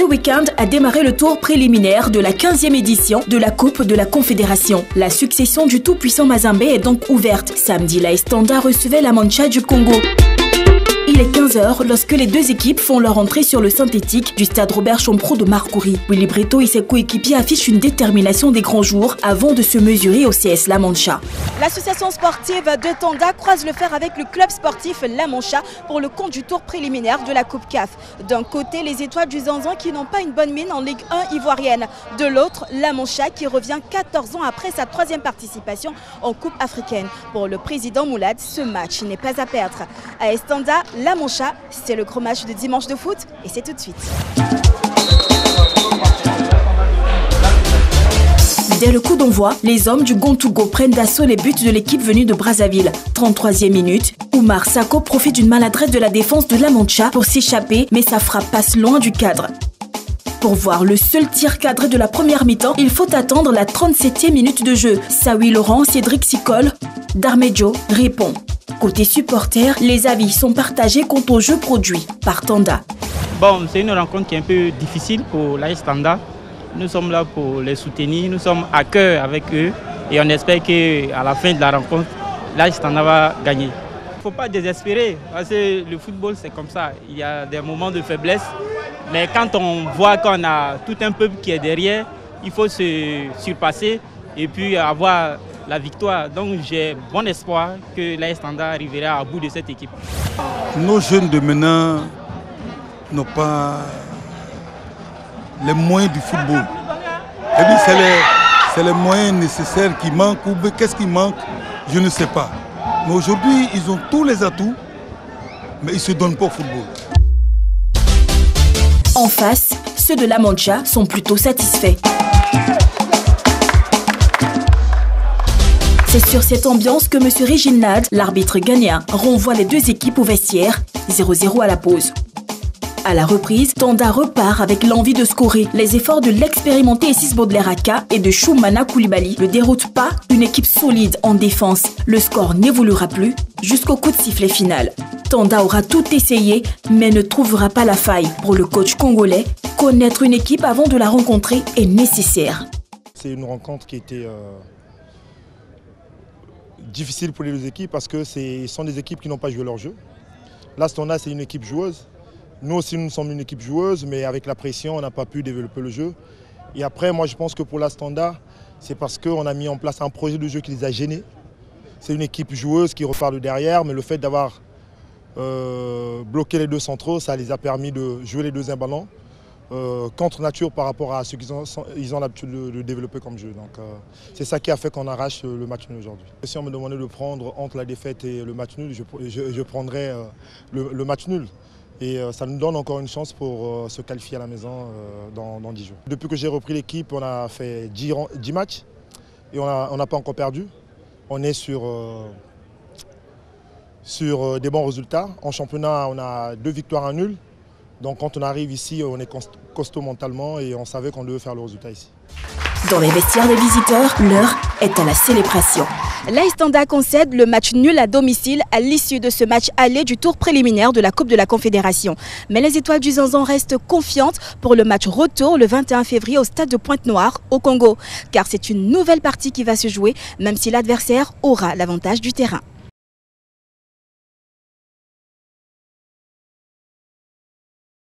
week-end a démarré le tour préliminaire de la 15e édition de la Coupe de la Confédération. La succession du tout-puissant Mazembe est donc ouverte. Samedi, l'AS Tanda recevait la Mancha du Congo. Il est 15h lorsque les deux équipes font leur entrée sur le synthétique du stade Robert Champrou de Marcouri. Willy Breto et ses coéquipiers affichent une détermination des grands jours avant de se mesurer au CS La Mancha. L'association sportive de Tanda croise le fer avec le club sportif La Mancha pour le compte du tour préliminaire de la Coupe CAF. D'un côté, les étoiles du Zanzan qui n'ont pas une bonne mine en Ligue 1 ivoirienne. De l'autre, La Mancha qui revient 14 ans après sa 3e participation en Coupe africaine. Pour le président Moulad, ce match n'est pas à perdre. AS Tanda, La Mancha, c'est le gros match de dimanche de foot et c'est tout de suite. Dès le coup d'envoi, les hommes du Gontougo prennent d'assaut les buts de l'équipe venue de Brazzaville. 33e minute, Oumar Sako profite d'une maladresse de la défense de La Mancha pour s'échapper, mais sa frappe passe loin du cadre. Pour voir le seul tir cadré de la première mi-temps, il faut attendre la 37e minute de jeu. Saoui Laurent, Cédric Sicole, Darmejo répond. Côté supporters, les avis sont partagés quant au jeu produit par Tanda. Bon, c'est une rencontre qui est un peu difficile pour l'AS Tanda. Nous sommes là pour les soutenir, nous sommes à cœur avec eux et on espère qu'à la fin de la rencontre, l'AS Tanda va gagner. Il ne faut pas désespérer parce que le football c'est comme ça. Il y a des moments de faiblesse, mais quand on voit qu'on a tout un peuple qui est derrière, il faut se surpasser et puis avoir la victoire. Donc j'ai bon espoir que l'AS Tanda arrivera à bout de cette équipe. Nos jeunes de maintenant n'ont pas les moyens du football. Et puis c'est les moyens nécessaires qui manquent ou qu'est-ce qui manque, je ne sais pas. Mais aujourd'hui, ils ont tous les atouts, mais ils ne se donnent pas au football. En face, ceux de La Mancha sont plutôt satisfaits. C'est sur cette ambiance que M. Reginald, l'arbitre ghanéen, renvoie les deux équipes au vestiaire, 0-0 à la pause. À la reprise, Tanda repart avec l'envie de scorer. Les efforts de l'expérimenté Essis Baudelaire Aka et de Choumana Koulibaly ne déroutent pas une équipe solide en défense. Le score n'évoluera plus jusqu'au coup de sifflet final. Tanda aura tout essayé, mais ne trouvera pas la faille. Pour le coach congolais, connaître une équipe avant de la rencontrer est nécessaire. C'est une rencontre qui était difficile pour les deux équipes parce que ce sont des équipes qui n'ont pas joué leur jeu. Là, Tanda, c'est une équipe joueuse. Nous aussi, nous sommes une équipe joueuse, mais avec la pression, on n'a pas pu développer le jeu. Et après, moi, je pense que pour la Tanda, c'est parce qu'on a mis en place un projet de jeu qui les a gênés. C'est une équipe joueuse qui repart de derrière, mais le fait d'avoir bloqué les deux centraux, ça les a permis de jouer les deuxièmes ballons contre nature par rapport à ce qu'ils ont l'habitude de développer comme jeu. Donc, c'est ça qui a fait qu'on arrache le match nul aujourd'hui. Si on me demandait de prendre entre la défaite et le match nul, je prendrais le match nul. Et ça nous donne encore une chance pour se qualifier à la maison dans 10 jours. Depuis que j'ai repris l'équipe, on a fait 10 matchs et on n'a pas encore perdu. On est sur des bons résultats. En championnat, on a 2 victoires, 1 nul. Donc quand on arrive ici, on est costaud mentalement et on savait qu'on devait faire le résultat ici. Dans les vestiaires des visiteurs, l'heure est à la célébration. L'AS Tanda concède le match nul à domicile à l'issue de ce match aller du tour préliminaire de la Coupe de la Confédération. Mais les étoiles du Zanzan restent confiantes pour le match retour le 21 février au stade de Pointe-Noire au Congo. Car c'est une nouvelle partie qui va se jouer, même si l'adversaire aura l'avantage du terrain.